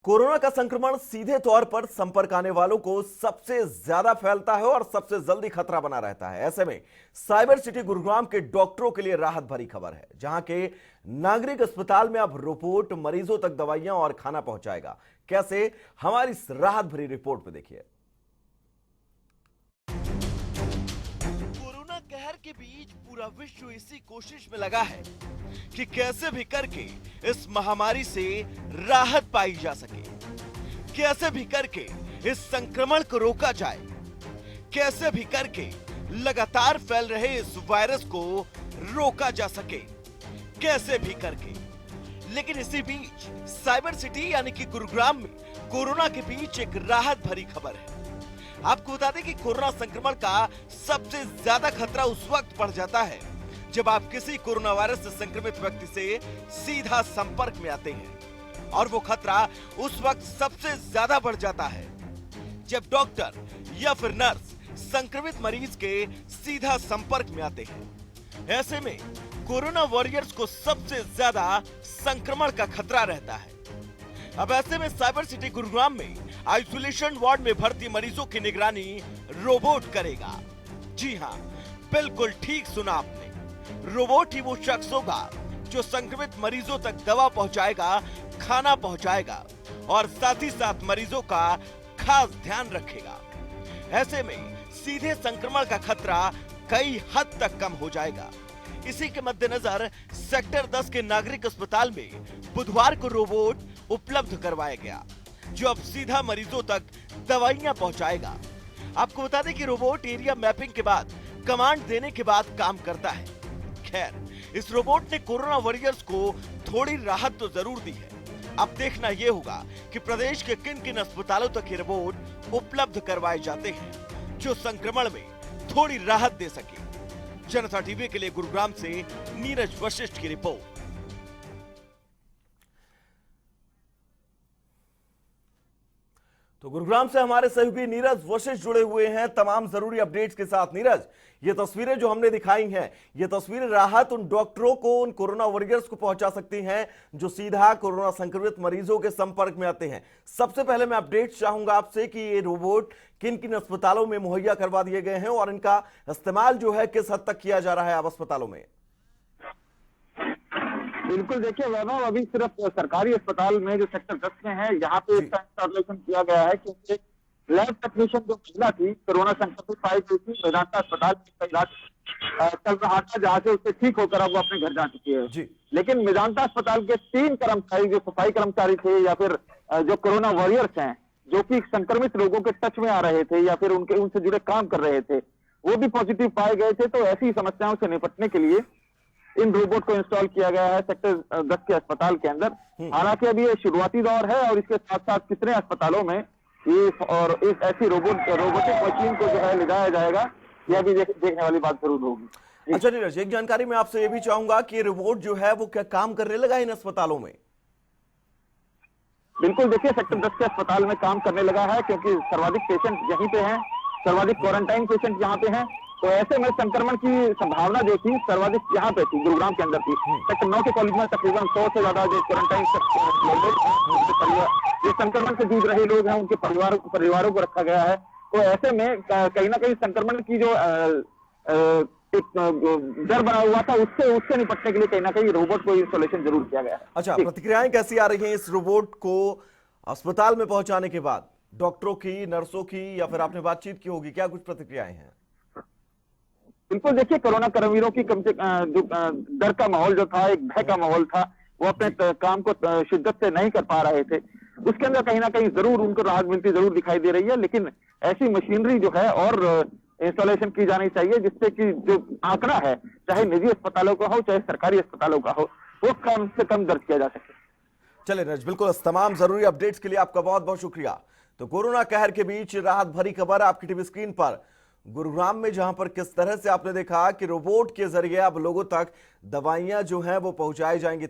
Corona का संक्रमण सीधे तौर पर संपर्क आने वालों को सबसे ज्यादा फैलता है और सबसे जल्दी खतरा बना रहता है। ऐसे में साइबर सिटी गुरुग्राम के डॉक्टरों के लिए राहत भरी खबर है, जहां के नागरिक अस्पताल में अब रोबोट मरीजों तक दवाइयां और खाना पहुंचाएगा। कैसे, हमारी इस राहत भरी रिपोर्ट में देखिए। कोरोना कहर के बीच पूरा विश्व इसी कोशिश में लगा है कि कैसे भी करके इस महामारी से राहत पाई जा सके, कैसे भी करके इस संक्रमण को रोका जाए, कैसे भी करके लगातार फैल रहे इस वायरस को रोका जा सके, कैसे भी करके। लेकिन इसी बीच साइबर सिटी यानी कि गुरुग्राम में कोरोना के बीच एक राहत भरी खबर है। आपको बता दें कि कोरोना संक्रमण का सबसे ज्यादा खतरा उस वक्त बढ़ जाता है जब आप किसी कोरोना वायरस से संक्रमित व्यक्ति से सीधा संपर्क में आते हैं, और वो खतरा उस वक्त सबसे ज्यादा बढ़ जाता है जब डॉक्टर या फिर नर्स संक्रमित मरीज के सीधा संपर्क में आते हैं। ऐसे में कोरोना वॉरियर्स को सबसे ज्यादा संक्रमण का खतरा रहता है। अब ऐसे में साइबर सिटी गुरुग्राम में आइसोलेशन वार्ड में भर्ती मरीजों की निगरानी रोबोट करेगा। जी हां, बिल्कुल ठीक सुना आपने, रोबोट ही वो शख्स होगा जो संक्रमित मरीजों तक दवा पहुंचाएगा, खाना पहुंचाएगा और साथ ही साथ मरीजों का खास ध्यान रखेगा। ऐसे में सीधे संक्रमण का खतरा कई हद तक कम हो जाएगा। इसी के मद्देनजर सेक्टर 10 के नागरिक अस्पताल में बुधवार को रोबोट उपलब्ध करवाया गया, जो अब सीधा मरीजों तक दवाइयां पहुंचाएगा। आपको बता दें कि रोबोट एरिया मैपिंग के बाद कमांड देने के बाद काम करता है। खैर, इस रोबोट ने कोरोना वॉरियर्स को थोड़ी राहत तो जरूर दी है। अब देखना यह होगा कि प्रदेश के किन किन अस्पतालों तक ये रोबोट उपलब्ध करवाए जाते हैं जो संक्रमण में थोड़ी राहत दे सके। जनता टीवी के लिए गुरुग्राम से नीरज वशिष्ठ की रिपोर्ट। तो गुरुग्राम से हमारे सहयोगी नीरज वशिष्ठ जुड़े हुए हैं तमाम जरूरी अपडेट्स के साथ। नीरज, ये तस्वीरें जो हमने दिखाई हैं, ये तस्वीरें राहत उन डॉक्टरों को, उन कोरोना वॉरियर्स को पहुंचा सकती हैं जो सीधा कोरोना संक्रमित मरीजों के संपर्क में आते हैं। सबसे पहले मैं अपडेट चाहूंगा आपसे कि ये रोबोट किन किन अस्पतालों में मुहैया करवा दिए गए हैं और इनका इस्तेमाल जो है किस हद तक किया जा रहा है अब अस्पतालों में। बिल्कुल, देखिए वैभव, अभी सिर्फ सरकारी अस्पताल में जो सेक्टर 10 में है, यहाँ पे इसका इंस्टॉलेशन किया गया है क्योंकि लैब टेक्नीशियन जो महिला थी कोरोना संक्रमित पाई गई थी, मेदांता अस्पताल में इलाज चल रहा था, जहाँ से उससे ठीक होकर अब वो अपने घर जा चुकी है। लेकिन मेदांता अस्पताल के 3 कर्मचारी जो सफाई कर्मचारी थे या फिर जो कोरोना वॉरियर्स हैं, जो कि संक्रमित लोगों के टच में आ रहे थे या फिर उनसे जुड़े काम कर रहे थे, वो भी पॉजिटिव पाए गए थे। तो ऐसी समस्याओं से निपटने के लिए इन रोबोट को इंस्टॉल किया गया है सेक्टर 10 के अस्पताल के अंदर। हालांकि अभी ये शुरुआती दौर है और इसके साथ साथ कितने अस्पतालों में इस ऐसी रोबोटिक मशीन को जो है ले जाया जाएगा, यह भी देखने वाली बात जरूर होगी। अच्छा नीरज, एक जानकारी मैं आपसे ये भी चाहूंगा कि रोबोट जो है वो क्या काम करने लगा इन अस्पतालों में? बिल्कुल, देखिए सेक्टर 10 के अस्पताल में काम करने लगा है क्योंकि सर्वाधिक पेशेंट यहीं पे हैं, सर्वाधिक क्वारंटाइन पेशेंट यहाँ पे हैं। तो ऐसे में संक्रमण की संभावना जो थी सर्वाधिक यहाँ पे थी, गुरुग्राम के अंदर थी। सेक्टर 9 के कॉलेज में तकरीबन 100 से ज्यादा जो क्वारंटाइन जो संक्रमण से जूझ रहे लोग हैं, उनके परिवारों को रखा गया है। तो ऐसे में कहीं ना कहीं संक्रमण की जो एक डर बना हुआ था, उससे निपटने के लिए कहीं ना कहीं रोबोट को इंस्टॉलेशन जरूर किया गया है। अच्छा, प्रतिक्रियाएं कैसी आ रही हैं इस रोबोट को अस्पताल में पहुंचाने के बाद? डॉक्टरों की, नर्सों की, या फिर आपने बातचीत की होगी, क्या कुछ प्रतिक्रियाएं हैं? बिल्कुल, देखिए कोरोना कर्मवीरों की जो डर का माहौल जो था, एक भय का माहौल था, वो अपने काम को शिद्दत से नहीं कर पा रहे थे। उसके अंदर कहीं ना कहीं जरूर उनको राहत मिलती जरूर दिखाई दे रही है। लेकिन ऐसी मशीनरी जो है और इंस्टॉलेशन की जानी चाहिए जिससे कि जो आंकड़ा है, चाहे निजी अस्पतालों का हो चाहे सरकारी अस्पतालों का हो, वो कम से कम दर्ज किया जा सके। चलिए नीरज, बिल्कुल तमाम जरूरी अपडेट्स के लिए आपका बहुत बहुत शुक्रिया। तो कोरोना कहर के बीच राहत भरी खबर आपकी टीवी स्क्रीन पर गुरुग्राम में, जहां पर किस तरह से आपने देखा कि रोबोट के जरिए अब लोगों तक दवाइयां जो हैं वो पहुंचाई जाएंगी।